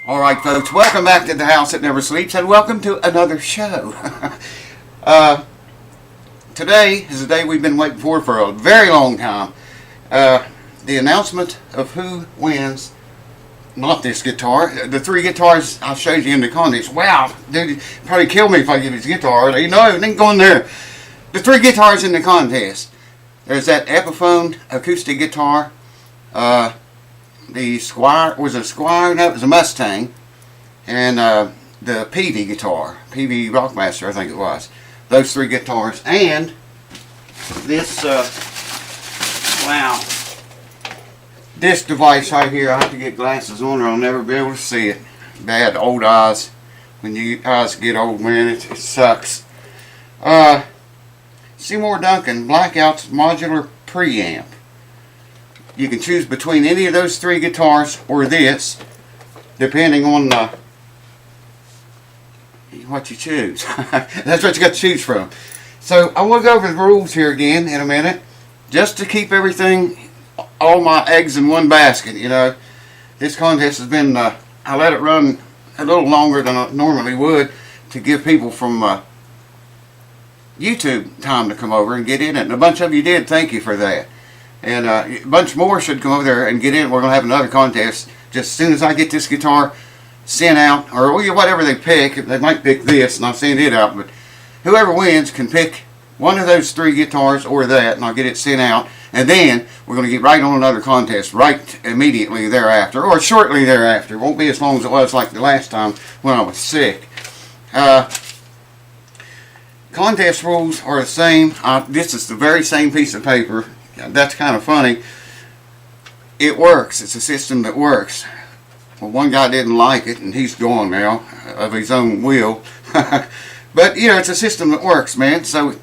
Alright folks, welcome back to the house that never sleeps and welcome to another show. Today is the day we've been waiting for a very long time. The announcement of who wins, not this guitar, the three guitars I showed you in the contest. Wow, dude, you'd probably kill me if I give his guitar. You know, it ain't going there. The three guitars in the contest. There's that Epiphone acoustic guitar, the Squire, was it a Squire? No, it was a Mustang. And the Peavey guitar, Peavey Rockmaster, I think it was. Those three guitars. And this, wow, this device right here, I have to get glasses on or I'll never be able to see it. Bad old eyes. When you eyes get old, man, it sucks. Seymour Duncan Blackouts Modular Preamp. You can choose between any of those three guitars or this, depending on what you choose. That's what you got to choose from. So I want to go over the rules here again in a minute, just to keep everything, all my eggs in one basket. You know, this contest has been, I let it run a little longer than I normally would to give people from YouTube time to come over and get in it. And a bunch of you did. Thank you for that. And a bunch more should come over there and get in. We're going to have another contest just as soon as I get this guitar sent out, or whatever they pick. They might pick this, and I'll send it out. But whoever wins can pick one of those three guitars or that, and I'll get it sent out. And then we're going to get right on another contest right immediately thereafter, or shortly thereafter. It won't be as long as it was like the last time when I was sick. Contest rules are the same. This is the very same piece of paper. That's kind of funny. It works. It's a system that works. Well, one guy didn't like it, and he's gone now of his own will. But, you know, it's a system that works, man. So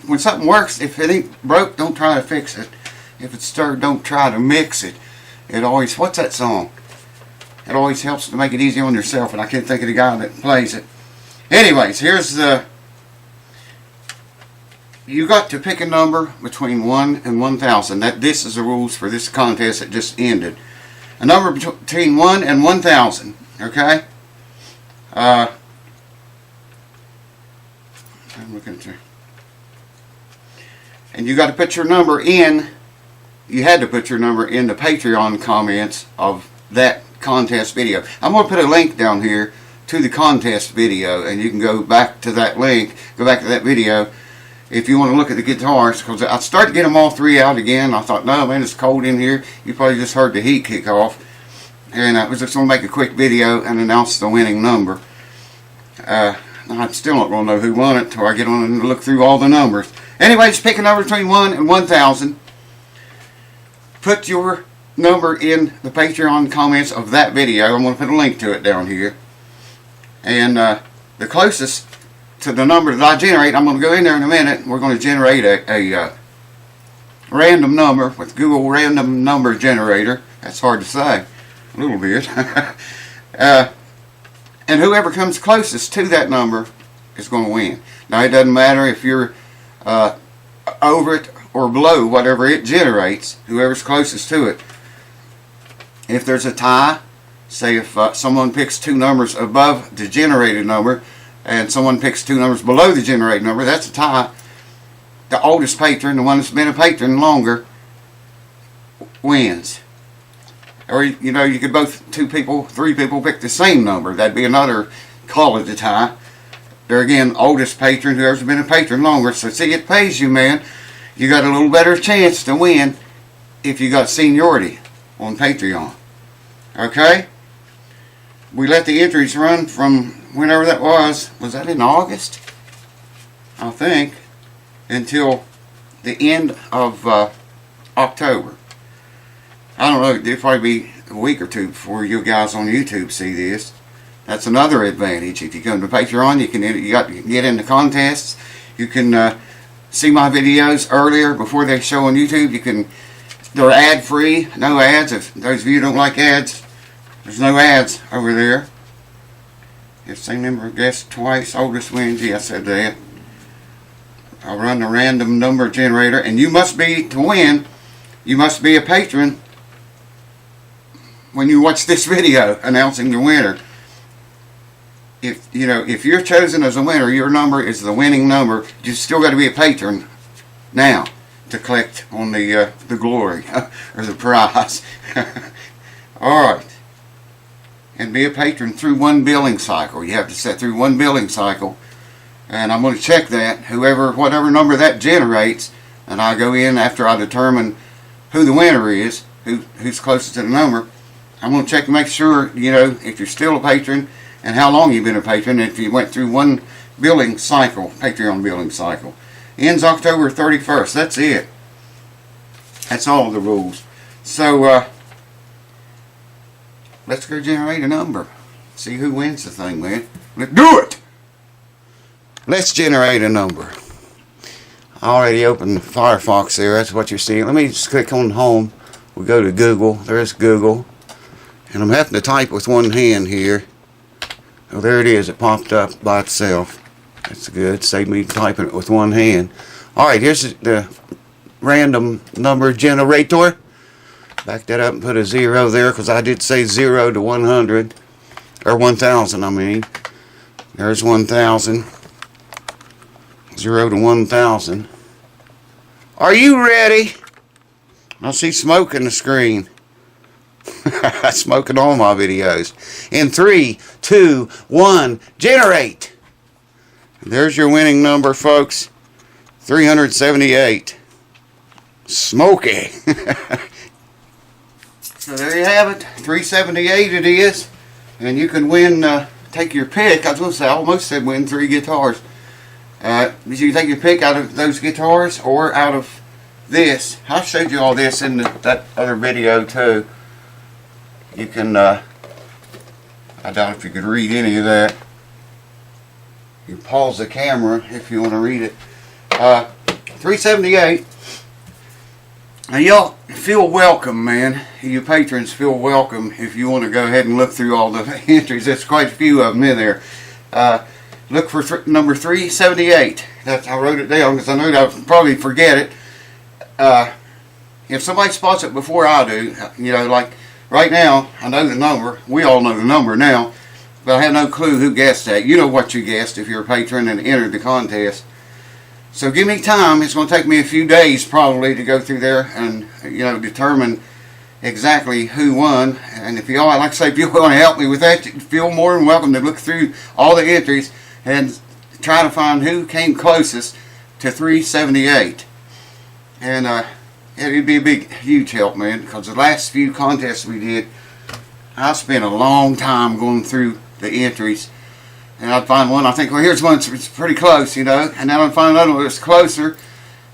when something works, if it ain't broke, don't try to fix it. If it's stirred, don't try to mix it. It always, what's that song? It always helps to make it easy on yourself, and I can't think of the guy that plays it. Anyways, here's the... You got to pick a number between 1 and 1,000. This is the rules for this contest that just ended. A number between 1 and 1,000. Okay? I'm looking at you. And you got to put your number in. You had to put your number in the Patreon comments of that contest video. I'm going to put a link down here to the contest video, and you can go back to that link, go back to that video, if you want to look at the guitars, because I started to get them all three out again. I thought, no, man, it's cold in here. You probably just heard the heat kick off. And I was just going to make a quick video and announce the winning number. I'm still not going to know who won it until I get on and look through all the numbers. Anyway, just pick a number between 1 and 1,000. Put your number in the Patreon comments of that video. I'm going to put a link to it down here. And the closest to the number that I generate, I'm going to go in there in a minute. We're going to generate a random number with Google Random Number Generator. That's hard to say, a little bit. And whoever comes closest to that number is going to win. Now, it doesn't matter if you're over it or below whatever it generates, whoever's closest to it. If there's a tie, say if someone picks two numbers above the generated number, and someone picks two numbers below the generated number, that's a tie. The oldest patron, the one that's been a patron longer, wins. Or, you know, you could both, two people, three people pick the same number. That'd be another call it a tie. There again, oldest patron, whoever's been a patron longer. So see, it pays you, man. You got a little better chance to win if you got seniority on Patreon. Okay? We let the entries run from whenever that was that in August? I think, until the end of October. I don't know, it'll probably be a week or two before you guys on YouTube see this. That's another advantage. If you come to Patreon, you can get into contests. You can see my videos earlier before they show on YouTube. They're ad free, no ads. If those of you who don't like ads, there's no ads over there. If same number of guests twice, oldest wins. Yeah, I said that. I'll run the random number generator, and you must be, to win, you must be a patron when you watch this video announcing the winner. If you're chosen as a winner, your number is the winning number. You still got to be a patron now to collect on the glory or the prize. All right, and be a patron through one billing cycle. You have to set through one billing cycle, and I'm going to check that. Whatever number that generates, and I go in after I determine who the winner is, who's closest to the number. I'm going to check to make sure, if you're still a patron and how long you've been a patron, if you went through one billing cycle, Patreon billing cycle. Ends October 31st. That's it. That's all the rules. So, let's go generate a number. See who wins the thing, man. Let's do it! Let's generate a number. I already opened Firefox there. That's what you're seeing. Let me just click on home. We'll go to Google. There's Google. And I'm having to type with one hand here. Oh, there it is. It popped up by itself. That's good. Saved me typing it with one hand. Alright, here's the random number generator. Back that up and put a 0 there, because I did say 0 to 100. Or 1,000, I mean. There's 1,000. 0 to 1,000. Are you ready? I see smoke in the screen. I smoke in all my videos. In 3, 2, 1, generate. There's your winning number, folks. 378. Smoky. So there you have it. 378 it is. And you can win, take your pick. I was going to say, I almost said win 3 guitars. You can take your pick out of those guitars or out of this. I showed you all this in that other video too. You can, I doubt if you could read any of that. You can pause the camera if you want to read it. 378. Now y'all feel welcome, man. You patrons feel welcome if you want to go ahead and look through all the entries. There's quite a few of them in there. Look for number 378. I wrote it down because I know I'll probably forget it. If somebody spots it before I do, like right now, I know the number. We all know the number now, but I have no clue who guessed that. You know what you guessed if you're a patron and entered the contest. So give me time. It's going to take me a few days probably to go through there and determine exactly who won. And if y'all, like I say, if you want to help me with that, you feel more than welcome to look through all the entries and try to find who came closest to 378. And it'd be a big, huge help, man, because the last few contests we did, I spent a long time going through the entries. And I'd find one, I think, well, here's one that's pretty close, and then I'd find another one that's closer,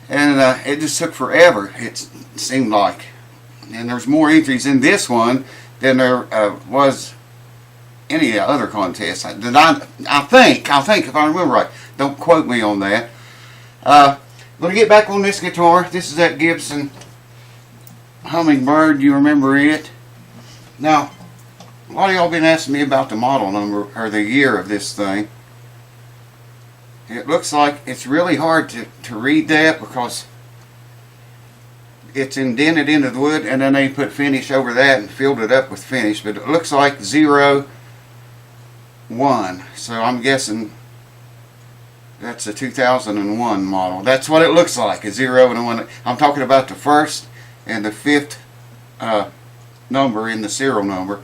and it just took forever, it seemed like. And there's more entries in this one than there was any other contest. I think, if I remember right, don't quote me on that. I'm going to get back on this guitar. This is that Gibson Hummingbird, you remember it? Now, a lot of y'all been asking me about the model number or the year of this thing. It looks like it's really hard to read that because it's indented into the wood, and then they put finish over that and filled it up with finish. But it looks like 01. So I'm guessing that's a 2001 model. That's what it looks like, a 0 and a 1. I'm talking about the first and the 5th number in the serial number.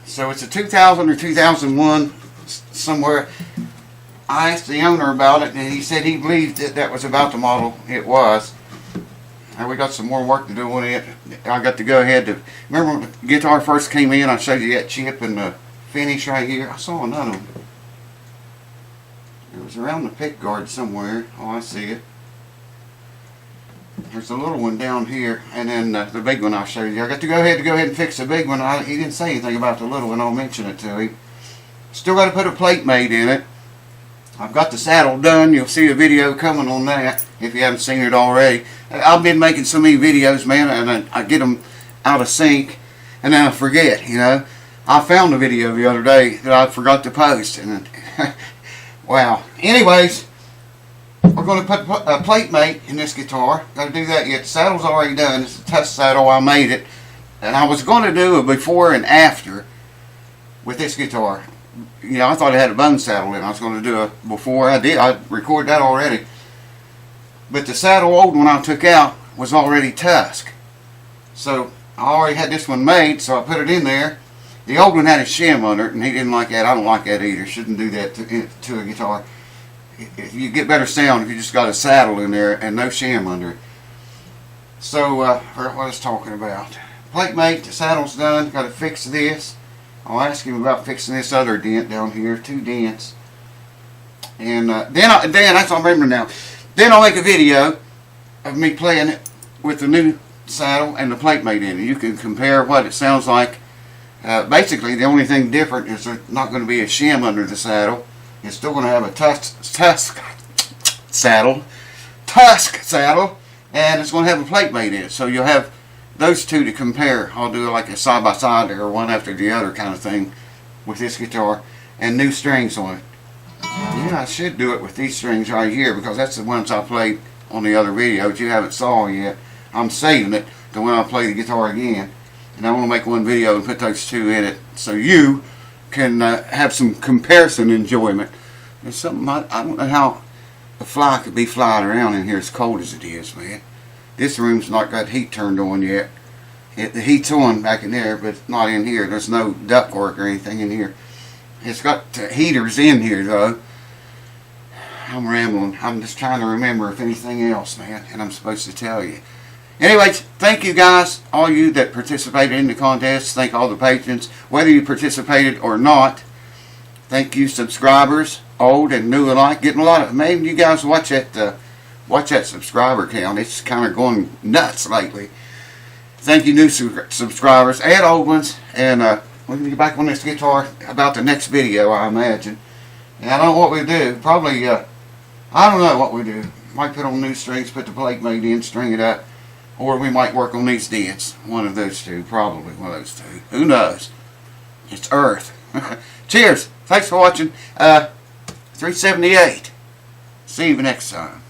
So it's a 2000 or 2001 somewhere. I asked the owner about it, and he said he believed that was about the model it was. And we got some more work to do on it. I got to go ahead to, remember when the guitar first came in, I showed you that chip and the finish right here. I saw another one. It was around the pick guard somewhere. Oh, I see it. There's a little one down here, and then the big one I showed you. I got to go ahead and fix the big one. He didn't say anything about the little one. I'll mention it to him. Still got to put a plate made in it. I've got the saddle done. You'll see a video coming on that if you haven't seen it already. I've been making so many videos, man, and I get them out of sync, and then I forget, I found a video the other day that I forgot to post, and wow. Anyways, we're going to put a plate mate in this guitar. Got to do that yet. The saddle's already done. It's a test saddle. I made it. And I was going to do a before and after with this guitar. You know, I thought it had a bone saddle in it. I was going to do a before. I recorded that already. But the saddle old one I took out was already tusk. So I already had this one made, so I put it in there. The old one had a shim under it, and he didn't like that. I don't like that either. Shouldn't do that to a guitar. You get better sound if you just got a saddle in there and no shim under it. So, what I was talking about. Plate mate, the saddle's done. Got to fix this. I'll ask him about fixing this other dent down here. 2 dents. And then that's what I remember now. Then I'll make a video of me playing it with the new saddle and the plate mate in it. You can compare what it sounds like. Basically, the only thing different is there's not going to be a shim under the saddle. It's still going to have a tusk saddle, and it's going to have a plate mate in it. So you'll have those two to compare. I'll do like a side by side or one after the other kind of thing with this guitar, and new strings on it. Yeah, I should do it with these strings right here because that's the ones I played on the other video that you haven't saw yet. I'm saving it to when I play the guitar again. And I want to make one video and put those 2 in it so you can have some comparison enjoyment. There's something, I don't know how a fly could be flying around in here as cold as it is, man. This room's not got heat turned on yet. The heat's on back in there, but not in here. There's no ductwork or anything in here. It's got heaters in here, though. I'm rambling. I'm just trying to remember if anything else, man, and I'm supposed to tell you. Anyways, thank you guys, all you that participated in the contest. Thank all the patrons, whether you participated or not. Thank you, subscribers, old and new alike. Getting a lot of, maybe you guys watch that subscriber count. It's kind of going nuts lately. Thank you, new subscribers and old ones. And we're going to get back on this guitar about the next video, I imagine. And I don't know what we do. Probably, I don't know what we do. Might put on new strings, put the plate mate in, string it up. Or we might work on these dents. One of those 2. Probably one of those 2. Who knows? It's Earth. Cheers. Thanks for watching. 378. See you next time.